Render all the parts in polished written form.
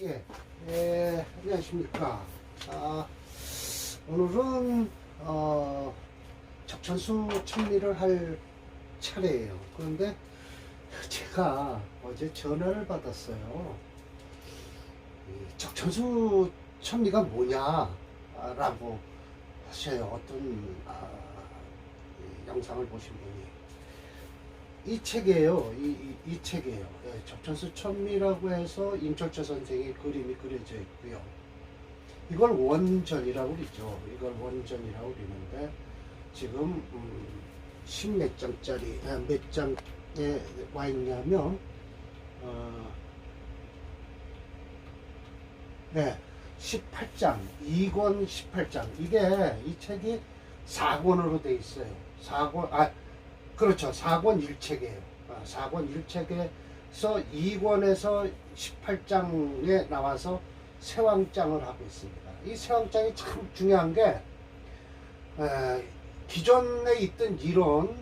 예, 안녕하십니까. 오늘은 적천수 천리를 할 차례예요. 그런데 제가 어제 전화를 받았어요. 이 적천수 천리가 뭐냐 라고 하셔요. 어떤 이 영상을 보신 분이. 이 책이에요. 이 책이에요. 예, 적천수 천리라고 해서 임철철 선생의 그림이 그려져 있고요. 이걸 원전이라고 그러죠. 이걸 원전이라고 그러는데 지금 십몇 장짜리 몇 장에 와 있냐면 네, 18장 2권 18장. 이게 이 책이 4권으로 돼 있어요. 4권 그렇죠. 4권 1책이에요. 4권 1책에서 2권에서 18장에 나와서 세왕장을 하고 있습니다. 이 세왕장이 참 중요한 게 기존에 있던 이론,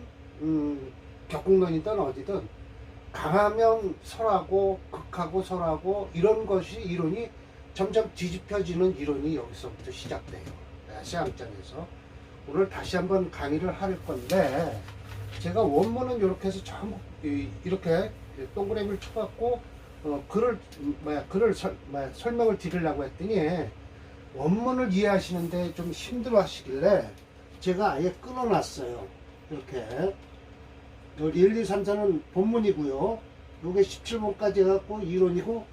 격국론이든 어디든 강하면 설하고 극하고 설하고 이런 것이 이론이 점점 뒤집혀지는 이론이 여기서부터 시작돼요. 세왕장에서. 오늘 다시 한번 강의를 할 건데 제가 원문은 이렇게 해서 전부 이렇게 동그라미를 쳐갖고 글을 설명을 드리려고 했더니 원문을 이해하시는데 좀 힘들어 하시길래 제가 아예 끊어놨어요. 이렇게 1, 2, 3, 4는 본문이고요. 요게 17번까지 해갖고 이론이고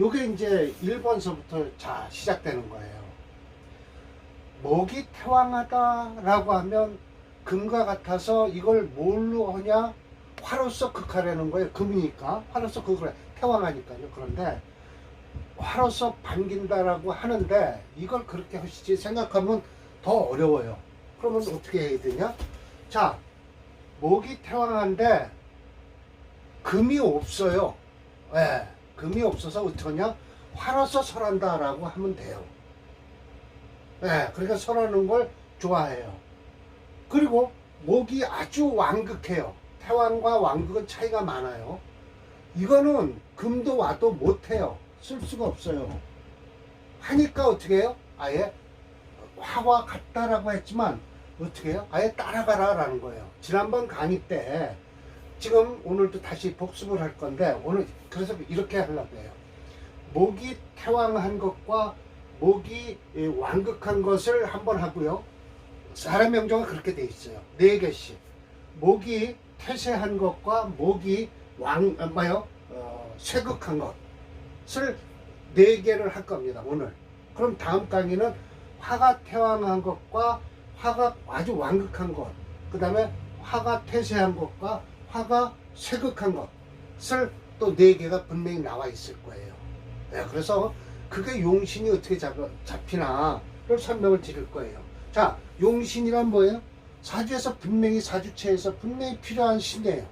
요게 이제 1번서부터 자 시작되는 거예요. 목이 태왕하다 라고 하면 금과 같아서 이걸 뭘로 하냐? 화로서 극하려는 거예요. 금이니까 화로서 극을 태왕하니까요. 그런데 화로서 반긴다라고 하는데 이걸 그렇게 하시지 생각하면 더 어려워요. 그러면 어떻게 해야 되냐? 자, 목이 태왕한데 금이 없어요. 네, 금이 없어서 어떻게 하냐? 화로서 설한다라고 하면 돼요. 네, 그러니까 설하는 걸 좋아해요. 그리고 목이 아주 완극해요. 태왕과 완극은 차이가 많아요. 이거는 금도 와도 못해요. 쓸 수가 없어요. 하니까 어떻게 해요? 아예 화와 같다라고 했지만 어떻게 해요? 아예 따라가라 라는 거예요. 지난번 강의 때 지금 오늘도 다시 복습을 할 건데 오늘 그래서 이렇게 하려고 해요. 목이 태왕한 것과 목이 완극한 것을 한번 하고요. 사람 명정은 그렇게 돼 있어요. 4개씩. 목이 태세한 것과 목이 쇠극한 것을 4개를 할 겁니다. 오늘. 그럼 다음 강의는 화가 태왕한 것과 화가 아주 완극한 것, 그 다음에 화가 태세한 것과 화가 쇠극한 것을 또 4개가 분명히 나와 있을 거예요. 네, 그래서 그게 용신이 어떻게 잡히나를 설명을 드릴 거예요. 자, 용신이란 뭐예요? 사주에서 분명히 사주체에서 분명히 필요한 신이에요.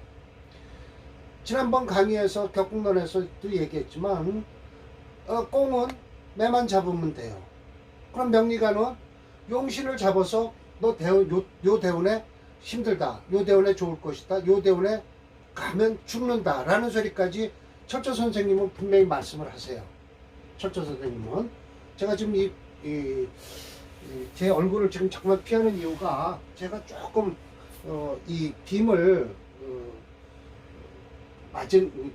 지난번 강의에서 격국론에서도 얘기했지만 꽁은 매만 잡으면 돼요. 그럼 명리가는 용신을 잡아서 너 요 대운에 힘들다, 요 대운에 좋을 것이다, 요 대운에 가면 죽는다 라는 소리까지 철저 선생님은 분명히 말씀을 하세요. 철저 선생님은 제가 지금 제 얼굴을 지금 정말 피하는 이유가 제가 조금 이 빔을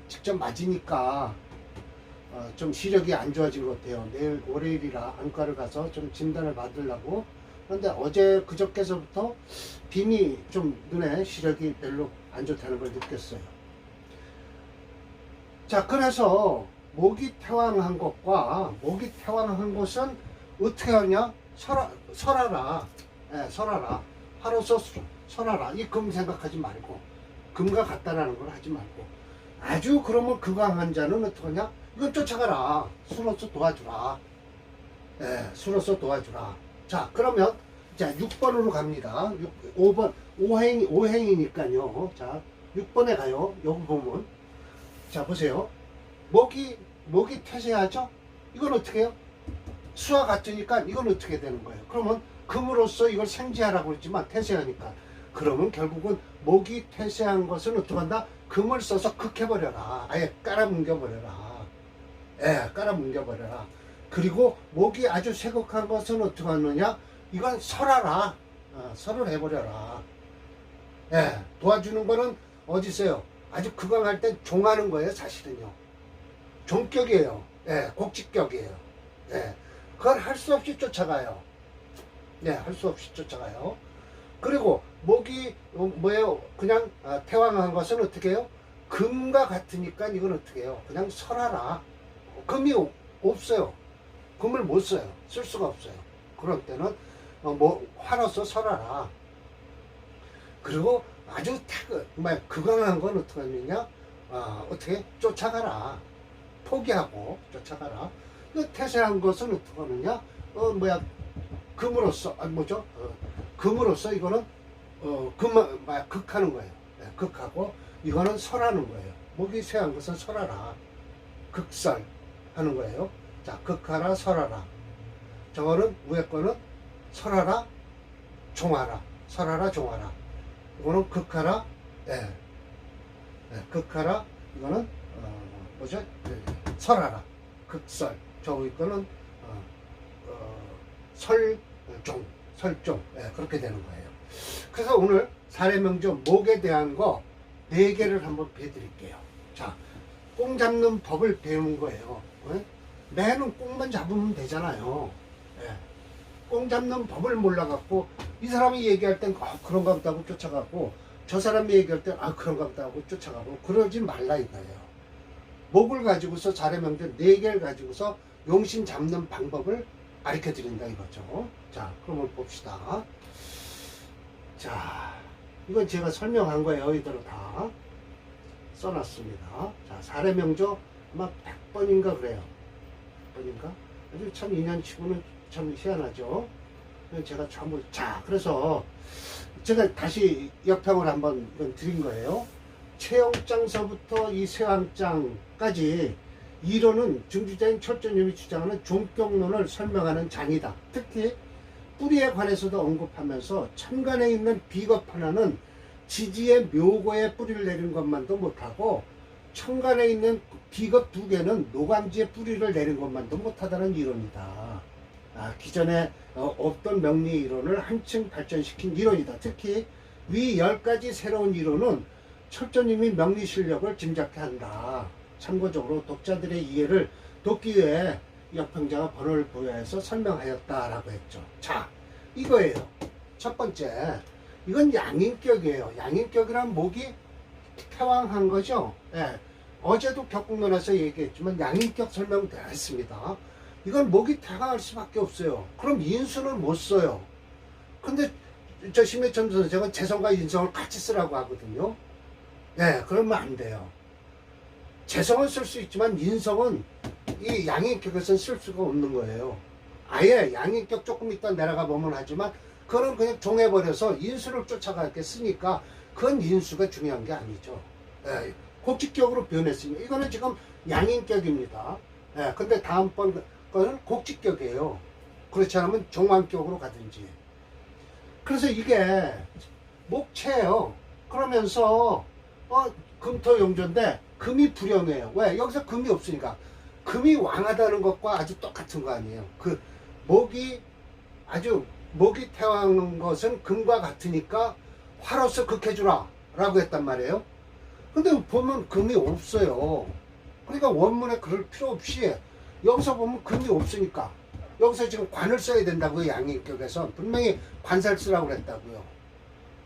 직접 맞으니까 좀 시력이 안 좋아진 것 같아요. 내일 월요일이라 안과를 가서 좀 진단을 받으려고. 그런데 어제 그저께서부터 빔이 좀 눈에 시력이 별로 안 좋다는 걸 느꼈어요. 자, 그래서 목이 태왕한 것과 목이 태왕한 것은 어떻게 하냐? 설하라. 예, 설하라. 화로서 설하라. 이 금 생각하지 말고 금과 같다라는 걸 하지 말고 아주 그러면 극왕한 자는 어떻게 하냐? 이건 쫓아가라. 수로서 도와주라. 예, 수로서 도와주라. 자, 그러면 자 6번으로 갑니다. 5번 오행이니까요. 자 6번에 가요. 여기 보면 자 보세요. 목이 태세하죠? 이건 어떻게 해요? 수와 같으니까 이건 어떻게 되는 거예요? 그러면 금으로써 이걸 생지하라고 했지만 태세하니까 그러면 결국은 목이 태세한 것은 어떻게 한다? 금을 써서 극해버려라. 아예 깔아뭉겨버려라. 예, 깔아 뭉겨버려라. 그리고 목이 아주 쇠곡한 것은 어떻게 하느냐? 이건 설하라. 설을 해버려라. 예, 도와주는 거는 어디 있어요? 아주 극강할 땐 종하는 거예요, 사실은요. 종격이에요. 예, 곡직격이에요. 예, 그걸 할 수 없이 쫓아가요. 예, 할 수 없이 쫓아가요. 그리고 목이 뭐예요? 그냥 태왕한 것은 어떻게 해요? 금과 같으니까 이건 어떻게 해요? 그냥 설하라. 금이 없어요. 금을 못 써요. 쓸 수가 없어요. 그럴 때는 화로서 설하라. 그리고 아주 극강한 건 어떻게 하느냐? 어떻게 쫓아가라. 포기하고 쫓아가라. 태세한 것은 어떻게 하느냐? 금으로써 금으로써 이거는 극하는 거예요. 네, 극하고 이거는 설하는 거예요. 목이 쇠한 것은 설하라. 극설 하는 거예요. 자, 극하라, 설하라. 저거는 위에 거는 설하라, 종하라. 설하라, 종하라. 이거는 극하라, 극하라. 이거는 설하라, 극설. 저 위에 거는 설종. 그렇게 되는 거예요. 그래서 오늘 사례명조 목에 대한 거 4개를 한번 배드릴게요. 자, 꽁 잡는 법을 배우는 거예요. 매는 꽁만 잡으면 되잖아요. 꽁 잡는 법을 몰라갖고 이 사람이 얘기할 땐 그런가 보다 하고 쫓아가고 저 사람이 얘기할 땐 그런가 보다 하고 쫓아가고 그러지 말라 이거예요. 목을 가지고서 사례명조 4개를 가지고서 용신 잡는 방법을 가르쳐 드린다 이거죠. 자, 그러면 봅시다. 자, 이건 제가 설명한 거예요. 이대로 다 써놨습니다. 자, 사례명조 아마 100번인가 그래요. 100번인가? 아주 참 인연치고는 참 희한하죠. 제가 전부, 자, 그래서 제가 다시 역평을 한번 드린 거예요. 최영장서부터 이 쇠왕장까지 이론은 증주자인 철조님이 주장하는 종격론을 설명하는 장이다. 특히 뿌리에 관해서도 언급하면서 천간에 있는 비겁 하나는 지지의 묘고에 뿌리를 내린 것만도 못하고 천간에 있는 비겁 2개는 노광지에 뿌리를 내린 것만도 못하다는 이론이다. 기존에 없던 명리 이론을 한층 발전시킨 이론이다. 특히 위 10가지 새로운 이론은 철조님이 명리 실력을 짐작케 한다. 참고적으로 독자들의 이해를 돕기 위해 역평자가 번호를 부여해서 설명하였다라고 했죠. 자, 이거예요. 첫 번째, 이건 양인격이에요. 양인격이란 목이 태왕한 거죠. 어제도 격국론에서 얘기했지만 양인격 설명 다 했습니다. 이건 목이 태왕할 수밖에 없어요. 그럼 인수는 못 써요. 근데 저 심해천 선생은 재성과 인성을 같이 쓰라고 하거든요. 그러면 안 돼요. 재성은 쓸 수 있지만 인성은 이 양인격에서는 쓸 수가 없는 거예요. 아예 양인격 조금 있다 내려가 보면 하지만 그거는 그냥 종해버려서 인수를 쫓아가게 쓰니까 그건 인수가 중요한 게 아니죠. 곡직격으로 변했으니까 이거는 지금 양인격입니다. 근데 다음번 거는 곡직격이에요. 그렇지 않으면 종왕격으로 가든지. 그래서 이게 목체예요. 그러면서 금토용조인데 금이 불연해요. 왜? 여기서 금이 없으니까. 금이 왕하다는 것과 아주 똑같은 거 아니에요. 그 목이 태왕한 것은 금과 같으니까 화로서 극해주라 라고 했단 말이에요. 근데 보면 금이 없어요. 그러니까 원문에 그럴 필요 없이 여기서 보면 금이 없으니까 여기서 지금 관을 써야 된다고요. 양인격에서 분명히 관살 쓰라고 그랬다고요.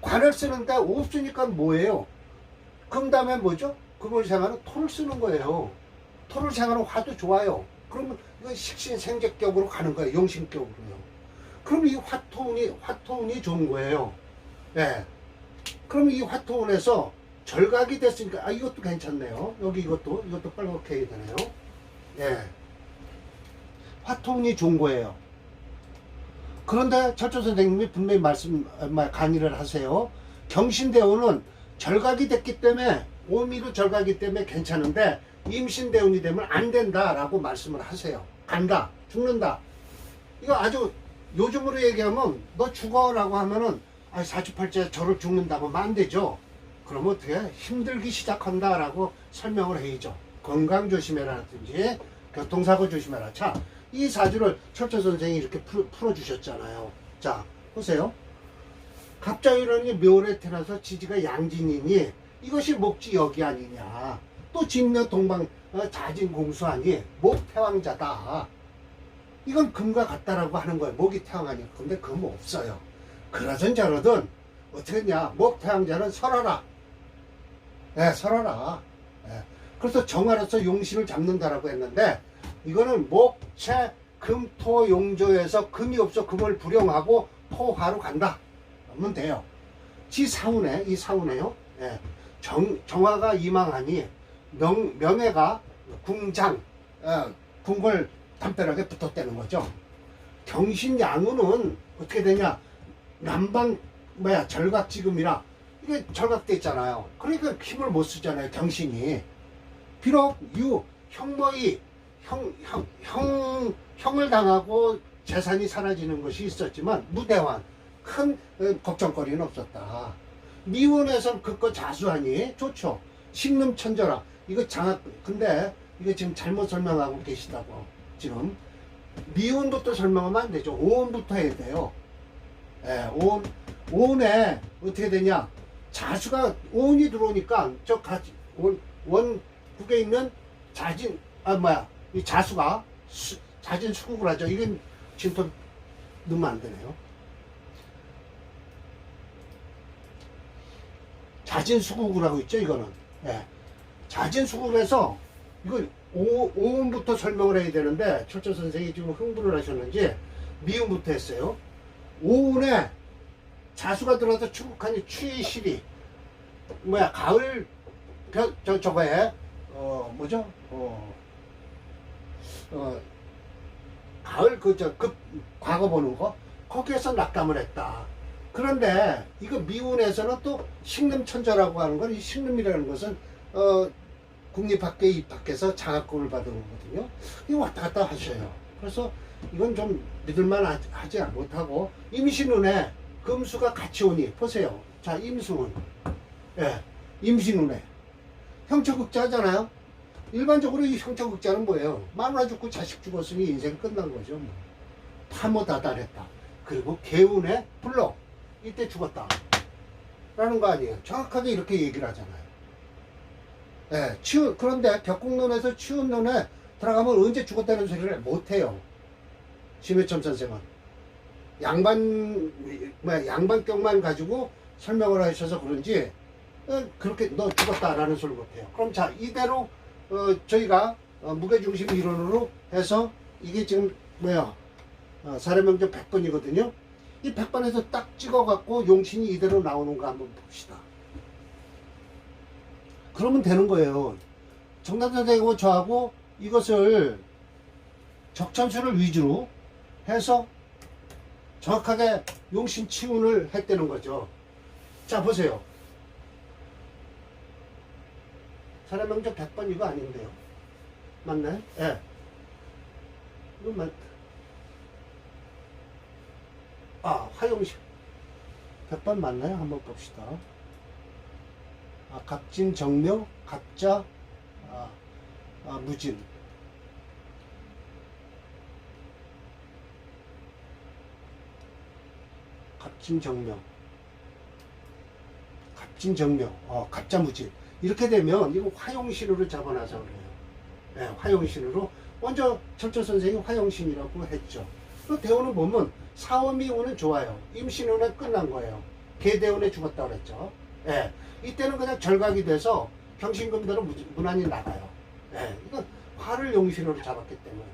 관을 쓰는데 없으니까 뭐예요? 금 다음에 뭐죠? 금을 생하는 토를 쓰는 거예요. 토를 생하는 화도 좋아요. 그러면 이건 식신생적격으로 가는 거예요. 용신격으로요. 그럼 이 화토운이 좋은 거예요. 그럼 이 화토운에서 절각이 됐으니까 이것도 괜찮네요. 여기 이것도 빨갛게 해야 되네요. 화토운이 좋은 거예요. 그런데 철조 선생님이 분명히 강의를 하세요. 경신대운은 절각이 됐기 때문에 오미로 절각이 때문에 괜찮은데 임신대운이 되면 안 된다라고 말씀을 하세요. 간다, 죽는다. 이거 아주 요즘으로 얘기하면 너 죽어라고 하면은 사주팔자에 저를 죽는다고 하면 안 되죠. 그러면 어떻게 힘들기 시작한다라고 설명을 해야죠. 건강 조심해라든지 교통사고 조심해라. 자, 이 사주를 철저 선생이 이렇게 풀어주셨잖아요. 자, 보세요. 갑자일원이 묘에 태어나서 지지가 양진이니 이것이 목지역이 아니냐. 또 진묘 동방 자진공수하니 목태왕자다. 이건 금과 같다라고 하는 거예요. 목이 태왕하니까. 근데 금 없어요. 그러든 저러든 어떻게 했냐. 목태왕자는 설하라. 예, 설하라. 예. 그래서 정화로서 용신을 잡는다라고 했는데 이거는 목체 금토 용조에서 금이 없어 금을 불용하고 토화로 간다. 그러면 돼요. 지 사운에 이 사운에요. 예. 정화가 이망하니 명예가 궁장 궁궐 담벼락에 붙었다는 거죠. 경신 양우는 어떻게 되냐. 남방 절각지금이라 이게 절각돼 있잖아요. 그러니까 힘을 못 쓰잖아요. 경신이. 비록 형모의 형을 당하고 재산이 사라지는 것이 있었지만 무대환 큰 걱정거리는 없었다. 미운에선 그거 자수하니 좋죠. 식름천저라 이거 근데 이거 지금 잘못 설명하고 계시다고. 지금 미운부터 설명하면 안 되죠. 오운부터 해야 돼요. 예, 오운에 어떻게 되냐. 자수가 오운이 들어오니까 원국에 있는 이 자수가 자진 수국을 하죠. 이건 지금 넣으면 안 되네요. 자진 수국을 하고 있죠. 이거는. 예. 자진 수국을 해서 이걸 오운부터 설명을 해야 되는데 철저 선생이 지금 흥분을 하셨는지 미운부터 했어요. 오운에 자수가 들어서 추국하니 취실이 가을 저거에 뭐죠? 가을 그 과거 보는 거 거기에서 낙담을 했다. 그런데 이거 미운에서는 또 식름천저라고 하는 건 이 식름이라는 것은 국립학교 입학해서 장학금을 받은 거거든요. 이거 왔다 갔다 하셔요. 그래서 이건 좀 믿을만 하지 못하고 임신운에 금수가 같이 오니 보세요. 자, 임수운. 예, 임신운에 형처극자잖아요. 일반적으로 이 형처극자는 뭐예요? 마누라 죽고 자식 죽었으니 인생 끝난 거죠. 뭐. 파모다달했다. 그리고 개운에 불로 이때 죽었다 라는 거 아니에요. 정확하게 이렇게 얘기를 하잖아요. 예, 그런데 격국론에서 치운론에 들어가면 언제 죽었다는 소리를 못해요. 심해첨 선생은 양반격만 가지고 설명을 하셔서 그런지 그렇게 너 죽었다라는 소리를 못해요. 그럼 자, 이대로 저희가 무게중심 이론으로 해서 이게 지금 사례명제 100번이거든요. 이 100번에서 딱 찍어갖고 용신이 이대로 나오는 거 한번 봅시다. 그러면 되는 거예요. 정답 선생님하고 저하고 이것을 적천수를 위주로 해서 정확하게 용신 치운을 했다는 거죠. 자, 보세요. 사례명제 100번 이거 아닌데요. 맞나요? 예. 네. 이거 화용식 100번 맞나요? 한번 봅시다. 갑진 정묘 갑자 무진. 갑진정묘 갑자무진. 이렇게 되면 이거 화용신으로 잡아놔서 그래요. 네, 화용신으로 먼저 철저 선생이 화용신이라고 했죠. 그 대운을 보면 사오미운은 좋아요. 임신운은 끝난 거예요. 개대운에 죽었다고 그랬죠. 네, 이때는 그냥 절각이 돼서 경신금대로 무난히 나가요. 네, 이건 화를 용신으로 잡았기 때문에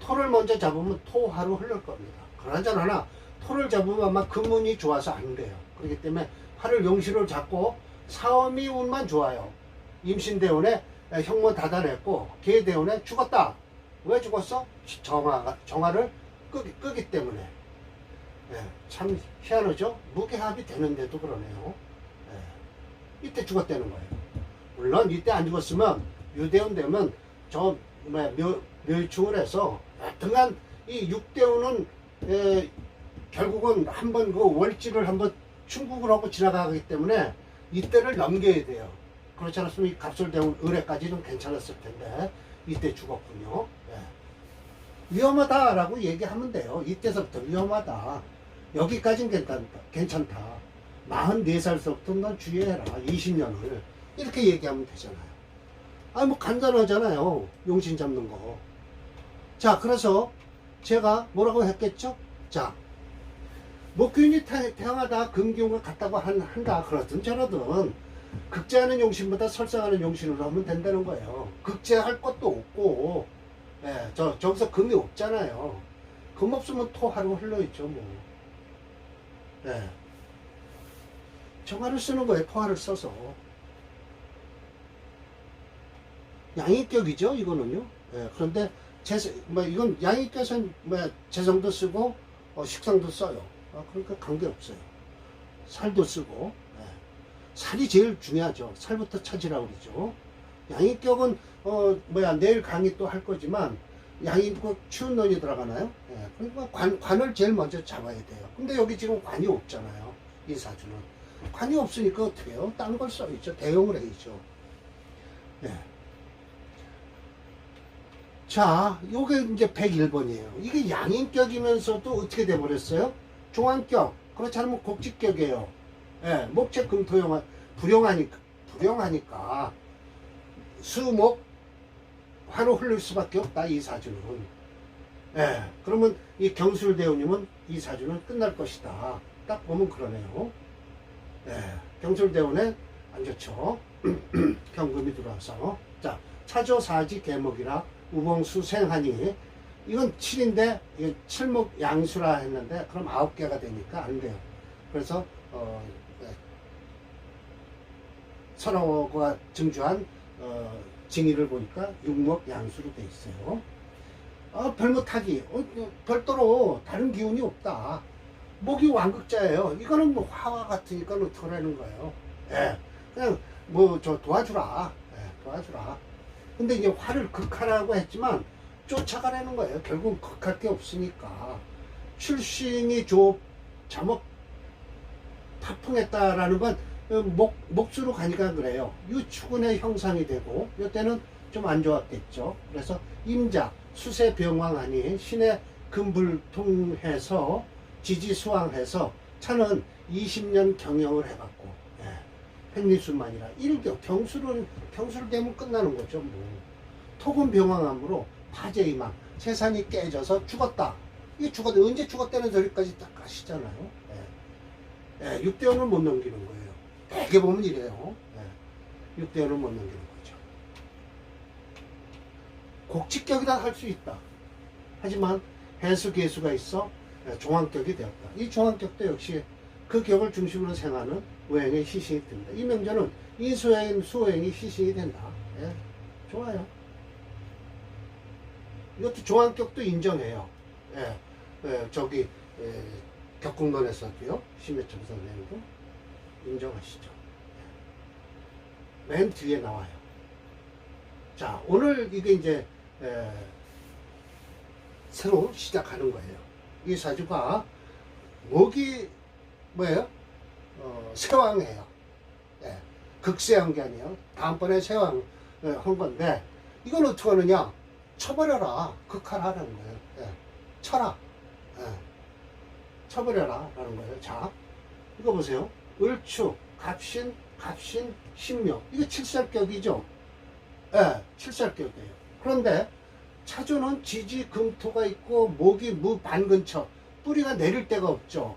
토를 먼저 잡으면 토화로 흐를 겁니다. 그러나 토를 잡으면 아마 금운이 좋아서 안 돼요. 그렇기 때문에 화를 용신으로 잡고 사오미운만 좋아요. 임신대운에 형모 다달했고 개대운에 죽었다. 왜 죽었어? 정화를 끄기 때문에. 참 희한하죠? 무게합이 되는데도 그러네요. 이때 죽었다는 거예요. 물론 이때 안 죽었으면 유대운 되면 멸충을 해서 등한 이 육대운은 결국은 한번 그 월지를 한번 충국을 하고 지나가기 때문에 이때를 넘겨야 돼요. 그렇지 않았으면 이 갑술대운 을해까지는 괜찮았을 텐데 이때 죽었군요. 예. 위험하다라고 얘기하면 돼요. 이때서부터 위험하다. 여기까지는 괜찮다. 44살서부터 넌 주의해라. 20년을. 이렇게 얘기하면 되잖아요. 아, 뭐 간단하잖아요. 용신 잡는 거. 자, 그래서 제가 뭐라고 했겠죠? 자, 목균이 태양하다 금기운과 같다고 한다. 그러든 저러든 극제하는 용신보다 설상하는 용신으로 하면 된다는 거예요. 극제할 것도 없고, 예, 저기서 금이 없잖아요. 금 없으면 토하루 흘러있죠, 뭐. 예. 정화를 쓰는 거예요, 토화를 써서. 양인격이죠, 이거는요. 예, 그런데, 이건 양인격은 재성도 쓰고, 식상도 써요. 그러니까 관계없어요. 살도 쓰고, 예. 살이 제일 중요하죠. 살부터 찾으라고 그러죠. 양인격은, 내일 강의 또 할 거지만, 양인격 추운 논이 들어가나요? 예. 그러니까 관을 제일 먼저 잡아야 돼요. 근데 여기 지금 관이 없잖아요. 이 사주는. 관이 없으니까 어떻게 해요? 딴 걸 써있죠. 대용을 해야죠. 예. 자, 요게 이제 101번이에요. 이게 양인격이면서도 어떻게 돼버렸어요? 종안격. 그렇지 않으면 곡직격이에요. 예, 목체 금토용, 불용하니까 수목 화로 흘릴 수밖에 없다, 이 사주는. 예, 그러면 이 경술대우님은 이 사주는 끝날 것이다. 딱 보면 그러네요. 예, 경술대운에 안 좋죠. 경금이 들어와서. 자, 차조사지 개목이라 우봉수 생하니, 이건 7인데, 이게 7목 양수라 했는데, 그럼 9개가 되니까 안 돼요. 그래서, 서로가 증주한, 징의를 보니까 6목 양수로 돼 있어요. 별못하기. 별도로 다른 기운이 없다. 목이 완극자예요. 이거는 뭐 화와 같으니까 어떡하라는 거예요. 예. 그냥 도와주라. 예, 도와주라. 근데 이제 화를 극하라고 했지만 쫓아가라는 거예요. 결국 극할 게 없으니까. 출신이 자목 타풍했다라는 건 목수로 가니까 그래요. 유축운의 형상이 되고 이때는 좀 안 좋았겠죠. 그래서 임자 수세병왕하니 신의 금불통해서 지지수왕해서 차는 20년 경영을 해봤고, 예, 백리수만이라 경술 되면 끝나는 거죠. 뭐. 토금 병왕함으로 파제이망 재산이 깨져서 죽었다. 이게 언제 죽었다는 소리까지 딱 가시잖아요. 예. 예, 6대원을 못 넘기는 거예요. 대개 보면 이래요. 예. 6대원을 못 넘기는 거죠. 곡직격이다 할 수 있다. 하지만 해수 개수가 있어 종안격이 되었다. 이 종안격도 역시 그 격을 중심으로 생하는 오행의 시신이 된다. 이 명제는 인수행, 수행이 시신이 된다. 예, 좋아요. 이것도 종안격도 인정해요. 예, 격국론에서도요. 심해점 선생님도 인정하시죠. 예. 맨 뒤에 나와요. 자, 오늘 이게 이제 새로 시작하는 거예요. 이 사주가 목이 뭐예요? 세왕이에요. 예, 극세한 게 아니에요. 다음번에 세왕 한 건데 이걸 어떻게 하느냐? 쳐버려라. 극하라는 거예요. 예, 쳐라. 예, 쳐버려라 라는 거예요. 자, 이거 보세요. 을축, 갑신, 신묘. 이게 칠살격이죠. 예, 칠살격이에요. 그런데 차조는 지지, 금토가 있고 목이 무 반근처, 뿌리가 내릴 데가 없죠.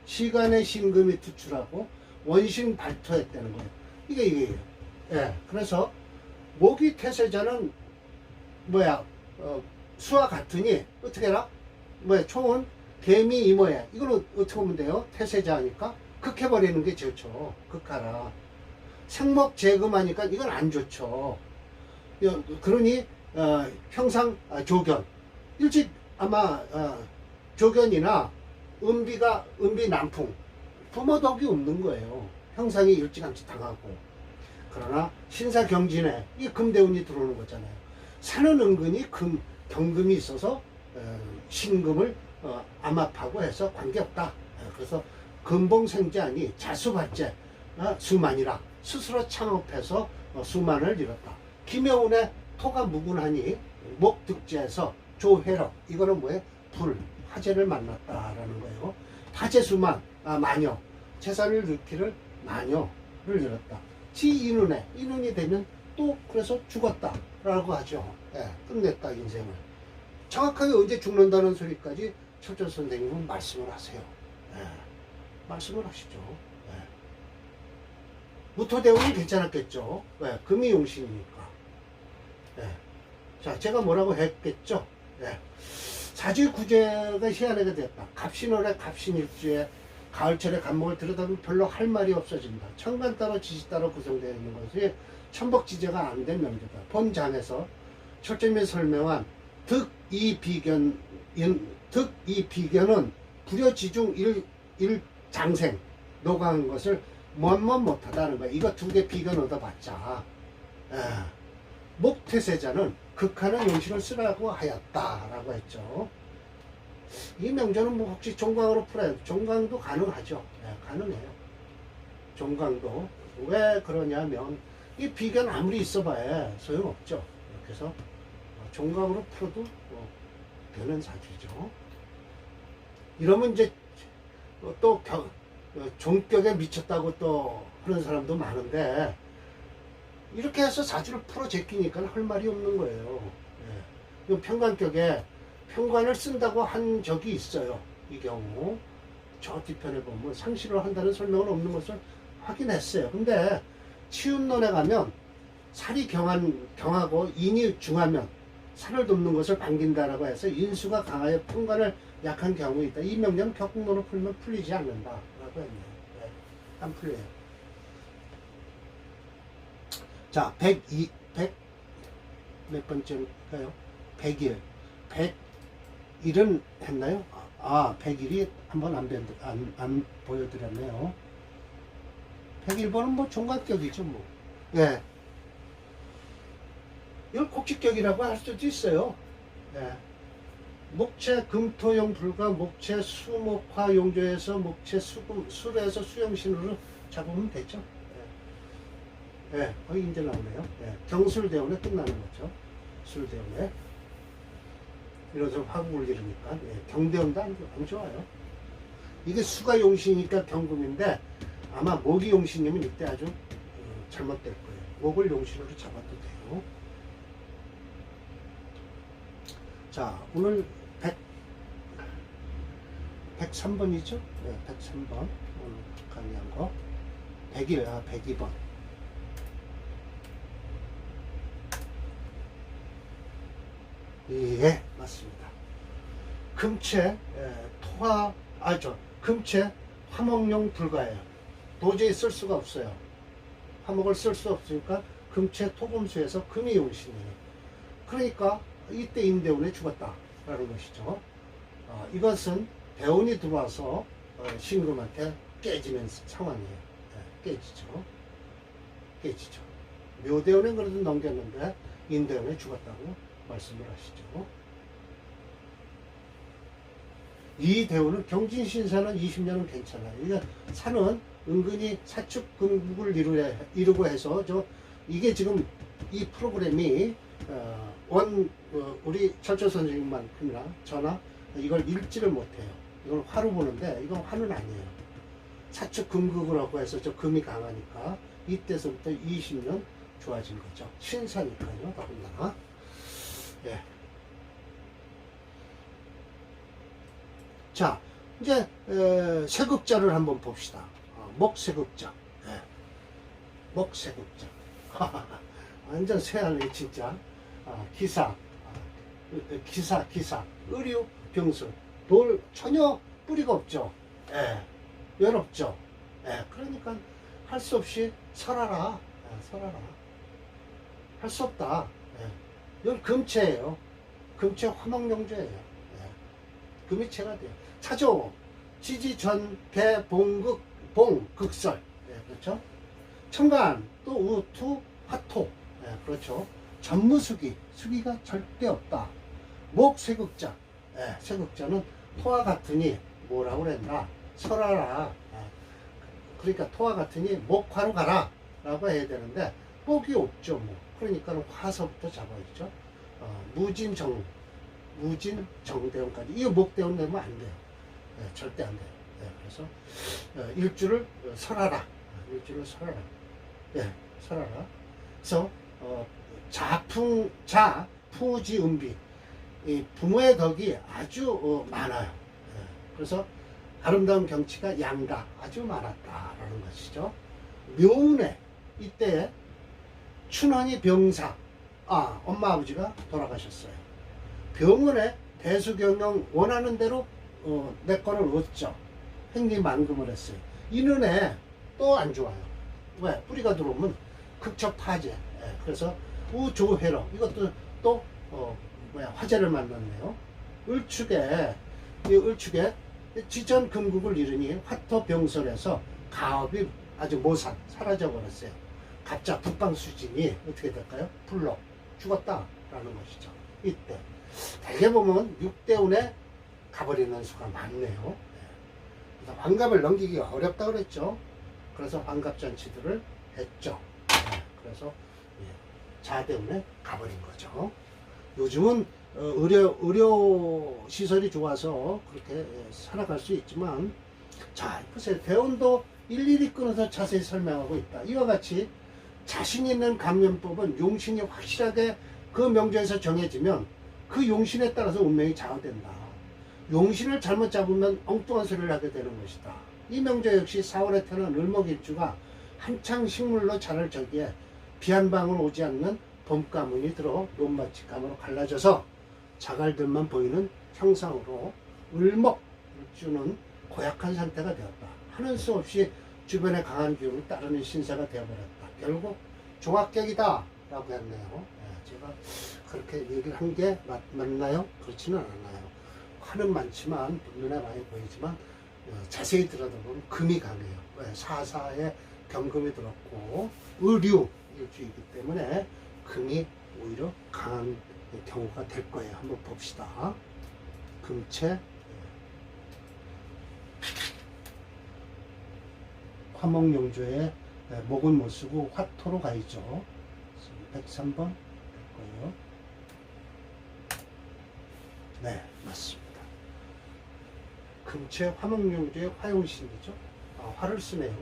시간에 신금이 투출하고 원신 발토했다는 거예요. 이게예요. 예, 그래서 목이 태세자는 수와 같으니 어떻게 해라? 총은 개미 이모야. 이걸 어떻게 보면 돼요? 태세자니까 극해버리는 게 좋죠. 극하라. 생목 재금하니까 이건 안 좋죠. 그러니 형상 조견 일찍 아마 조견이나 은비 남풍 부모 덕이 없는 거예요. 형상이 일찌감치 당하고. 그러나 신사경진에 이 금대운이 들어오는 거잖아요. 산은 은근히 경금이 있어서 신금을 암합하고 해서 관계없다. 그래서 금봉생자니 자수발제 수만이라 스스로 창업해서 수만을 이뤘다. 김여운의 토가 무군하니 목득지에서 조회력, 이거는 뭐예요? 불, 화재를 만났다라는 거예요. 다재수만, 마녀, 재산을 잃기를 마녀를 잃었다. 지인운에, 인운이 되면 또 그래서 죽었다라고 하죠. 예, 끝냈다 인생을. 정확하게 언제 죽는다는 소리까지 철저 선생님은 말씀을 하세요. 예, 말씀을 하시죠. 예. 무토대운은 괜찮았겠죠. 예, 금이 용신이니까. 예. 자, 제가 뭐라고 했겠죠. 예. 사주의 구제가 희한하게 되었다. 갑신월에 갑신일주에 가을철에 간목을 들여다보면 별로 할 말이 없어진다. 천간 따로 지지 따로 구성되어 있는 것이 천복지제가 안 된 명제다. 본장에서 철저히 설명한 득이비견은 불여지중 일장생 노강한 것을 못하다는 거야. 이거 두 개 비견 얻어봤자 목태세자는 극한의 용신을 쓰라고 하였다라고 했죠. 이 명제는 뭐 혹시 종강으로 풀어야 돼. 종강도 가능하죠. 네, 가능해요. 종강도. 왜 그러냐면 이 비견 아무리 있어봐야 소용없죠. 이렇게 해서 종강으로 풀어도 되는 사주죠. 이러면 이제 또 종격에 미쳤다고 또 하는 사람도 많은데, 이렇게 해서 사주를 풀어 제끼니까 할 말이 없는 거예요. 예. 평관격에 평관을 쓴다고 한 적이 있어요. 이 경우 저 뒤편에 보면 상실을 한다는 설명은 없는 것을 확인했어요. 근데 치운론에 가면 살이 경하고 인이 중하면 살을 돕는 것을 반긴다라고 해서 인수가 강하여 평관을 약한 경우 있다. 이 명령 격국론을 풀면 풀리지 않는다라고 했네요. 네. 안 풀려요. 자, 102, 100, 몇 번째일까요? 100일. 100일은 했나요? 100일이 한번 안 보여드렸네요. 101번은 뭐 종각격이죠, 뭐. 예. 이걸 곡식격이라고 할 수도 있어요. 예. 목체 금토용 불과 목체 수목화 용조에서 목체 수로에서 수용신으로 잡으면 되죠. 예, 거의 이제 나오네요. 예, 경술대원에 끝나는 거죠. 술대원에. 이래서 화국을 기르니까. 예, 경대원도 안 좋아요. 이게 수가 용신이니까 경금인데, 아마 목이 용신이면 이때 아주 잘못될 거예요. 목을 용신으로 잡아도 돼요. 자, 오늘 103번이죠? 네, 103번. 오늘 강의한 거. 102번. 예, 맞습니다. 금체, 금체 화목용 불가예요. 도저히 쓸 수가 없어요. 화목을 쓸 수 없으니까 금체 토금수에서 금이 용신이에요. 그러니까 이때 임대운에 죽었다라는 것이죠. 이것은 대운이 들어와서 신금한테 깨지는 상황이에요. 깨지죠. 묘대운은 그래도 넘겼는데 임대운에 죽었다고 말씀을 하시죠. 이 대운은 경진신사는 20년은 괜찮아요. 그러니까 산은 은근히 사축금국을 이루고 해서 이게 지금 이 프로그램이 우리 철저 선생님만큼이나 저나 이걸 읽지를 못해요. 이걸 화로 보는데 이건 화는 아니에요. 사축금국이라고 해서 저 금이 강하니까 이때서부터 20년 좋아진 거죠. 신사니까요. 더군다나. 예. 자, 이제 세극자를 한번 봅시다. 목세극자. 예. 목세극자. 완전 새하네 진짜. 기사, 의류, 병술, 돌 전혀 뿌리가 없죠. 예. 외롭죠. 예. 그러니까 할 수 없이 설하라. 설하라. 할 수 없다. 이건 금체예요. 금체 화목용조예요. 예. 금이체가 돼요. 차조, 지지, 전, 개, 봉극, 봉, 극설. 예, 그렇죠? 천간, 또 우투, 화토. 예, 그렇죠? 전무수기, 수기가 절대 없다. 목세극자. 예, 세극자는 토와 같으니 뭐라고 그랬나? 설하라. 예. 그러니까 토와 같으니 목화로 가라. 라고 해야 되는데, 복이 없죠. 뭐. 그러니까 화서부터 잡아야죠. 무진정대원까지. 이거 목대원 내면 안 돼요. 절대 안 돼요. 그래서 일주를 설하라. 일주를 설하라. 설하라. 그래서 풍지음비, 이 부모의 덕이 아주 많아요. 그래서 아름다운 경치가 양가 아주 많았다라는 것이죠. 묘운에 이때 춘헌이 병사, 엄마 아버지가 돌아가셨어요. 병원에 대수경영 원하는 대로 내 거를 얻죠. 행리만금을 했어요. 이는에 또 안 좋아요. 왜? 뿌리가 들어오면 극척파재. 그래서 우조회로 이것도 또 화재를 만났네요. 을축에 지전 금국을 이루니 화토병설에서 가업이 아주 모산 사라져 버렸어요. 갑자 북방수진이 어떻게 될까요? 불로 죽었다라는 것이죠. 이때 대개 보면 6대운에 가버리는 수가 많네요. 그래서 환갑을 넘기기가 어렵다고 그랬죠. 그래서 환갑잔치들을 했죠. 그래서 자대운에 가버린 거죠. 요즘은 의료 시설이 좋아서 그렇게 살아갈 수 있지만, 자 보세요. 대운도 일일이 끊어서 자세히 설명하고 있다. 이와 같이 자신 있는 감면법은 용신이 확실하게 그 명제에서 정해지면 그 용신에 따라서 운명이 좌우된다. 용신을 잘못 잡으면 엉뚱한 소리를 하게 되는 것이다. 이 명제 역시 4월에 태어난 을목일주가 한창 식물로 자랄 적기에 비 한 방울 오지 않는 봄 가문이 들어 논밭이 가문으로 갈라져서 자갈들만 보이는 형상으로 을목일주는 고약한 상태가 되었다. 하는 수 없이 주변의 강한 기운을 따르는 신세가 되어버렸다. 결국 종합격이다 라고 했네요. 제가 그렇게 얘기를 한 게 맞나요? 그렇지는 않아요. 화는 많지만 눈에 많이 보이지만 자세히 들여다보면 금이 강해요. 사사에 경금이 들었고 의류 일주이기 때문에 금이 오히려 강한 경우가 될 거예요. 한번 봅시다. 금체 화목용조에 목은 못 쓰고 화토로 가있죠. 103번 될 거예요. 네, 맞습니다. 금체 화목용조의 화용신이죠. 화를 쓰네요.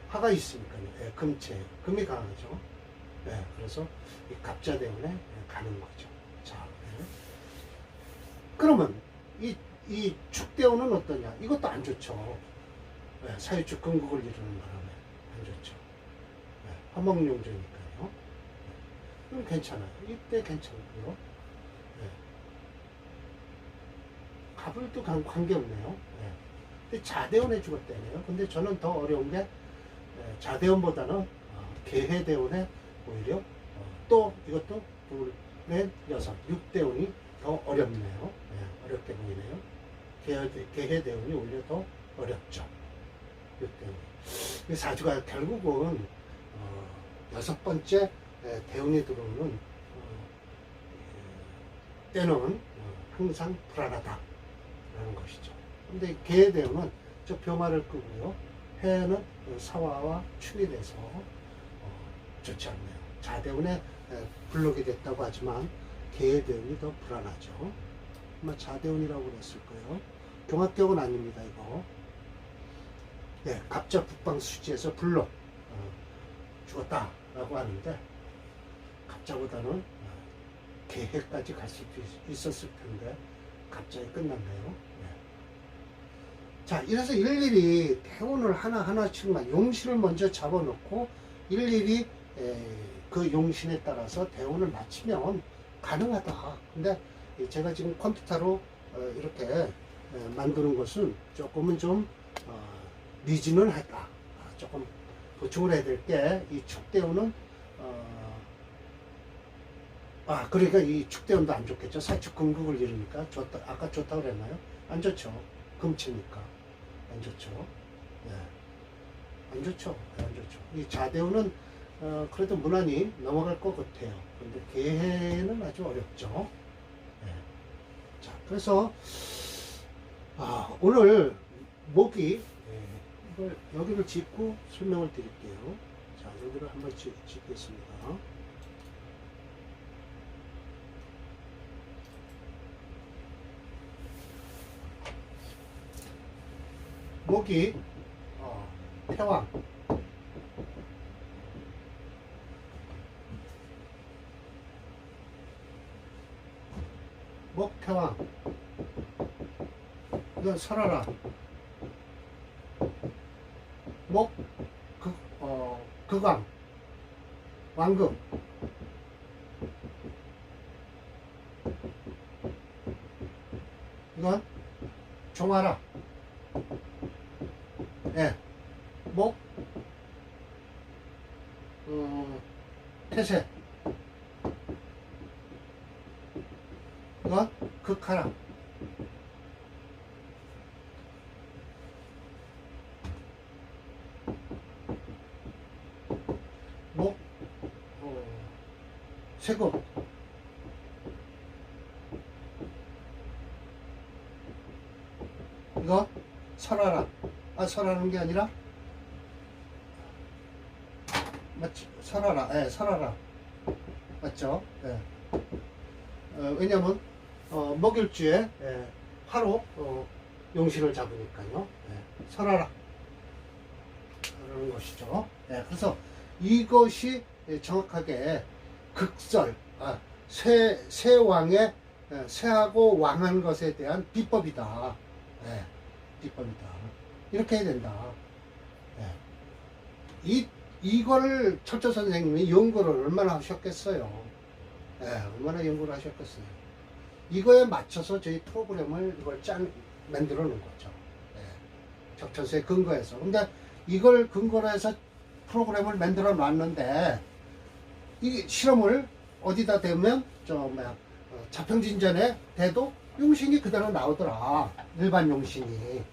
화가 있으니까요. 금체, 금이 강하죠. 그래서 이 갑자대운에 가는 거죠. 자, 그러면 이 축대운은 어떠냐? 이것도 안 좋죠. 사유축 금국을 이루는 바람에 안 좋죠. 화목용조니까요. 그럼 괜찮아요. 이때 괜찮고요. 갑을도 관계없네요. 근데 자대운에 죽었다네요. 근데 저는 더 어려운 게 자대운보다는 계해대운에 오히려 또 이것도 둘, 넷, 여섯, 6대운이 더 어렵네요. 어렵게 보이네요. 계해대운이 오히려 더 어렵죠. 6대운이. 사주가 결국은 여섯 번째 대운이 들어오는 때는 항상 불안하다 라는 것이죠. 근데 계해대운은 저 병화를 끄고요. 해는 사화와 축이 돼서 좋지 않네요. 자대운에 불록이 됐다고 하지만 계해대운이 더 불안하죠. 아마 자대운이라고 그랬을 거예요. 경합격은 아닙니다. 이거. 갑자 북방수지에서 불록 죽었다라고 하는데 갑자보다는 계해까지 갈 수도 있었을 텐데 갑자기 끝났네요. 자, 이래서 일일이 대운을 하나하나씩만 용신을 먼저 잡아놓고 일일이 그 용신에 따라서 대운을 맞추면 가능하다. 근데 제가 지금 컴퓨터로 이렇게 만드는 것은 조금은 좀 미진은 했다. 조금 보충을 해야 될 게 이 축대운은 그러니까 이 축대운도 안 좋겠죠. 사축 금국을 이루니까 좋다. 아까 좋다고 그랬나요? 안 좋죠. 금치니까 안 좋죠. 안 좋죠. 안 좋죠. 이 자대운은 그래도 무난히 넘어갈 것 같아요. 그런데 계해는 아주 어렵죠. 자, 그래서 오늘 목이 이걸 여기를 짚고 설명을 드릴게요. 자, 여기를 한번 찍겠습니다. 목이 태왕, 목 태왕, 이건 설하라. 목 극왕, 왕극. 이건 종하라. 예, 목 태세. 이건 극하라. 목 세금. 이거 설하라. 설하는 게 아니라 맞지? 설하라. 예, 설하라. 맞죠? 예. 왜냐면 목일주에 화로 용신을 잡으니까요. 예, 설하라. 그러는 것이죠. 예, 그래서 이것이 정확하게 극설, 세왕의 세하고 왕한 것에 대한 비법이다. 예, 비법이다. 이렇게 해야 된다. 예. 이거를 철저 선생님이 연구를 얼마나 하셨겠어요. 예, 얼마나 연구를 하셨겠어요. 이거에 맞춰서 저희 프로그램을 이걸 만들어 놓은 거죠. 예. 적천수에 근거해서. 근데 이걸 근거로 해서 프로그램을 만들어 놨는데, 이 실험을 어디다 대면, 자평진전에 대도 용신이 그대로 나오더라. 일반 용신이.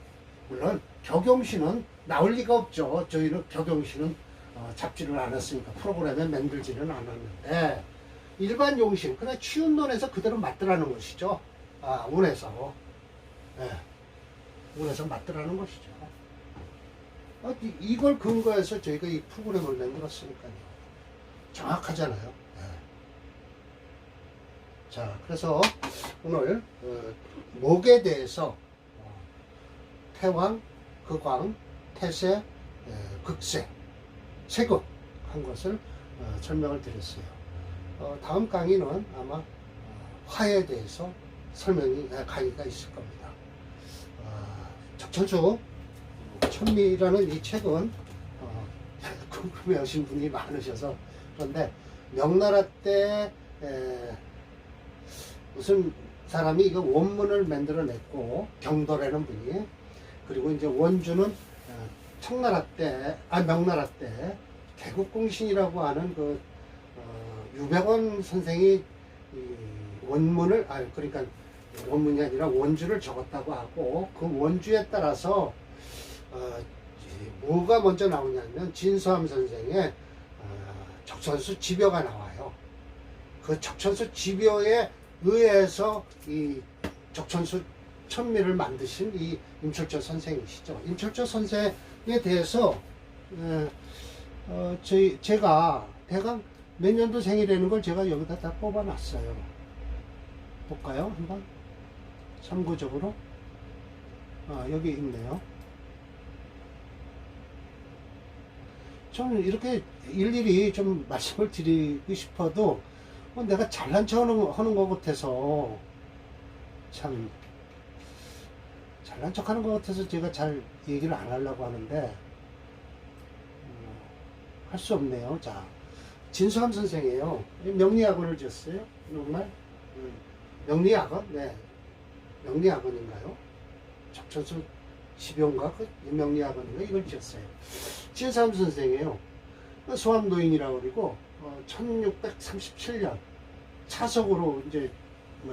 물론, 격용신은 나올 리가 없죠. 저희는 격용신은 잡지를 않았으니까 프로그램에 만들지는 않았는데, 일반 용신, 그냥 치운론에서 그대로 맞더라는 것이죠. 운에서. 예. 운에서 맞더라는 것이죠. 이걸 근거해서 저희가 이 프로그램을 만들었으니까요. 정확하잖아요. 예. 자, 그래서 오늘 목에 대해서 태왕, 극왕, 태세, 극세, 세극 한 것을 설명을 드렸어요. 다음 강의는 아마 화에 대해서 강의가 있을 겁니다. 적천수 천미라는 이 책은 궁금해 하신 분이 많으셔서, 그런데 명나라 때 무슨 사람이 이거 원문을 만들어 냈고, 경도라는 분이, 그리고 이제 원주는 명나라 때 개국공신이라고 하는 그 유백원 선생이 이 원문을 그러니까 원문이 아니라 원주를 적었다고 하고, 그 원주에 따라서 뭐가 먼저 나오냐면 진수함 선생의 적천수 집여가 나와요. 그 적천수 집여에 의해서 이 적천수 천미를 만드신 이 임철조 선생이시죠. 임철조 선생에 대해서 제가 대강 몇 년도 생이라는 걸 제가 여기다 다 뽑아놨어요. 볼까요? 한번 참고적으로. 여기 있네요. 저는 이렇게 일일이 좀 말씀을 드리고 싶어도 내가 잘난 척 하는 것 같아서, 참 잘난 척 하는 것 같아서 제가 잘 얘기를 안 하려고 하는데 할 수 없네요. 자, 진수함 선생이에요. 명리학원을 지었어요. 정말 명리학원? 네, 명리학원인가요? 적천수 집용가 그 명리학원인가 이걸 지었어요. 진수함 선생이에요. 소암노인이라고 그러고 1637년 차석으로 이제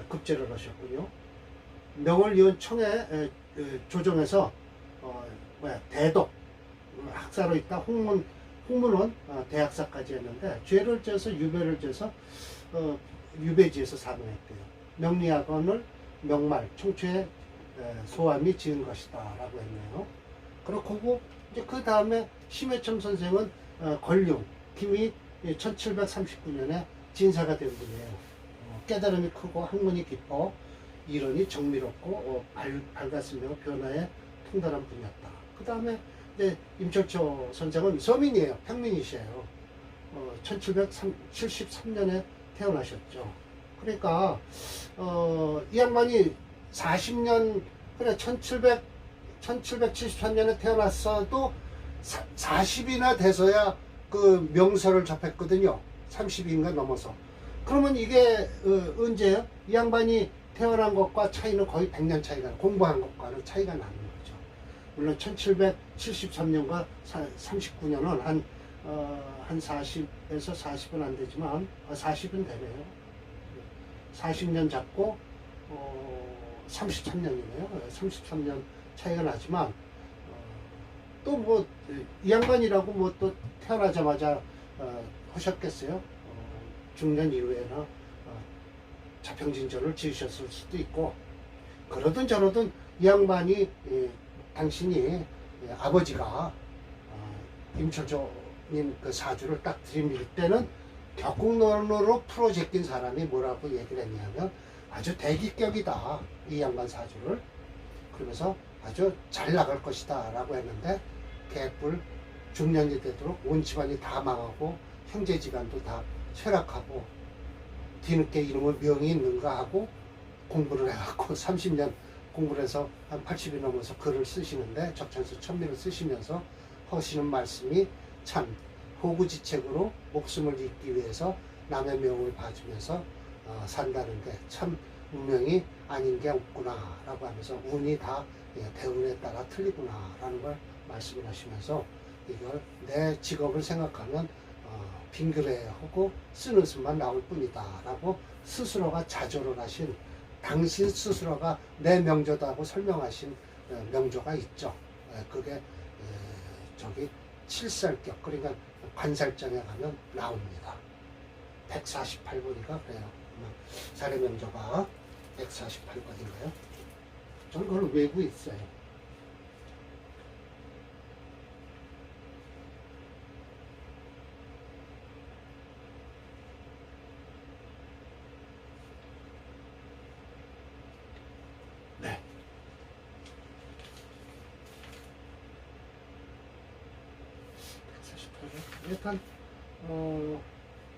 급제를 하셨군요. 명을 이은 청에 조정해서 대독 학사로 있다 홍문원 대학사까지 했는데, 죄를 져서 유배를 져서 유배지에서 사망했대요. 명리학원을 명말 청초에 소암이 지은 것이다 라고 했네요. 그렇고 이제 그 다음에 심해첨 선생은 권룡 김이 1739년에 진사가 된 분이에요. 깨달음이 크고 학문이 깊어 이론이 정밀없고 밝았으며 변화에 통달한 분이었다. 그 다음에 이제 임철초 선생은 서민이에요. 평민이시에요. 1773년에 태어나셨죠. 그러니까 이 양반이 40년 그래 1773년에 태어났어도 40이나 돼서야 그 명서를 접했거든요. 30인가 넘어서. 그러면 이게 언제예요? 이 양반이 태어난 것과 차이는 거의 100년 차이가, 공부한 것과는 차이가 나는 거죠. 물론 1773년과 39년은 한 40에서 40은 안 되지만 40은 되네요. 40년 잡고 33년이네요. 33년 차이가 나지만 또 뭐 이 양반이라고 뭐 또 태어나자마자 하셨겠어요. 중년 이후에나 자평진전을 지으셨을 수도 있고, 그러든 저러든 이 양반이 당신이 아버지가 임철조님 그 사주를 딱 들이밀 때는 격국론으로 풀어 제낀 사람이 뭐라고 얘기를 했냐면 아주 대기격이다, 이 양반 사주를. 그러면서 아주 잘 나갈 것이다 라고 했는데, 개뿔 중년이 되도록 온 집안이 다 망하고 형제지간도 다 쇠락하고 뒤늦게 이름을 명이 있는가 하고 공부를 해갖고 30년 공부를 해서 한 80이 넘어서 글을 쓰시는데, 적천수 천미를 쓰시면서 하시는 말씀이 참 호구지책으로 목숨을 잇기 위해서 남의 명을 봐주면서 산다는 게 참 운명이 아닌 게 없구나 라고 하면서 운이 다 대운에 따라 틀리구나 라는 걸 말씀을 하시면서, 이걸 내 직업을 생각하면 빙그레 하고 쓰는 수만 나올 뿐이다 라고 스스로가 자조를 하신, 당신 스스로가 내 명조다고 설명하신 명조가 있죠. 그게 저기 칠살격, 그러니까 관살장에 가면 나옵니다. 148번인가 그래요. 사례 명조가 148번인가요? 저는 그걸 외고 있어요. 네. 일단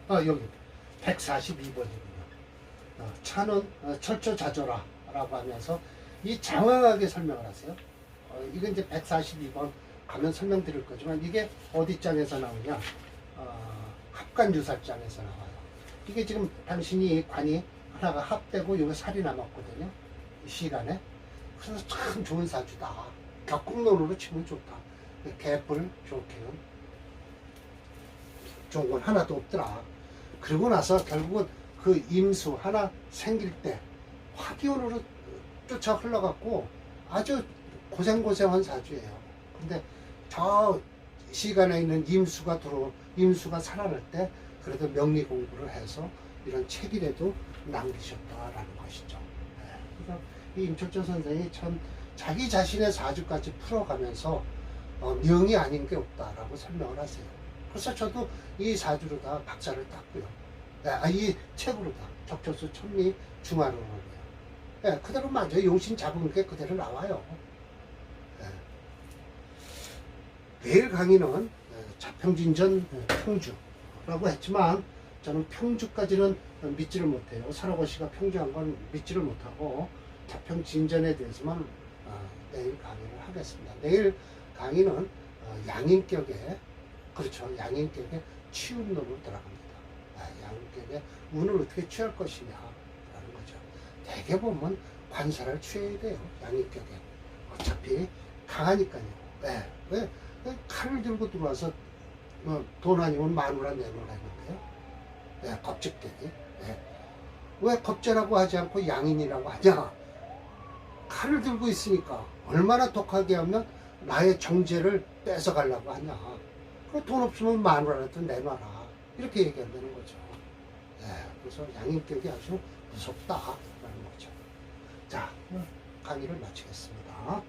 여기 142번이군요. 차는 철저자조라 라고 하면서 이 장황하게 설명을 하세요. 이건 이제 142번 가면 설명드릴 거지만, 이게 어디 장에서 나오냐, 합관유살장에서 나와요. 이게 지금 당신이 관이 하나가 합되고 여기 살이 남았거든요, 이 시간에. 그래서 참 좋은 사주다. 격국론으로 치면 좋다. 개뿔 좋게는 좋은 건 하나도 없더라. 그리고 나서 결국은 그 임수 하나 생길 때 화기운으로 쫓아 흘러갔고 아주 고생고생한 사주예요. 근데 저 시간에 있는 임수가 살아날 때 그래도 명리 공부를 해서 이런 책이라도 남기셨다라는 것이죠. 그래서 이 임철조 선생이 참 자기 자신의 사주까지 풀어가면서 명이 아닌 게 없다라고 설명을 하세요. 그래서 저도 이 사주로 다 박사를 땄고요. 이 책으로 다 적천수 천리 중화론으로요. 그대로 맞아요. 용신 잡은 게 그대로 나와요. 내일 강의는 자평진전 평주라고 했지만, 저는 평주까지는 믿지를 못해요. 설아고씨가 평주한 건 믿지를 못하고 자평진전에 대해서만 내일 강의를 하겠습니다. 내일 강의는 양인격에, 그렇죠, 양인격에 취운론으로 들어갑니다. 양인격에 운을 어떻게 취할 것이냐 라는 거죠. 대개 보면 관사를 취해야 돼요. 양인격에. 어차피 강하니까요. 왜 칼을 들고 들어와서 돈 아니면 마누라 내놓으라 했는데요. 겁집객이. 왜 겁제라고 하지 않고 양인이라고 하냐. 칼을 들고 있으니까 얼마나 독하게 하면 나의 정제를 뺏어가려고 하냐. 돈 없으면 마누라라도 내놔라. 이렇게 얘기한다는 거죠. 그래서 양인격이 아주 무섭다라는 거죠. 자, 강의를 마치겠습니다.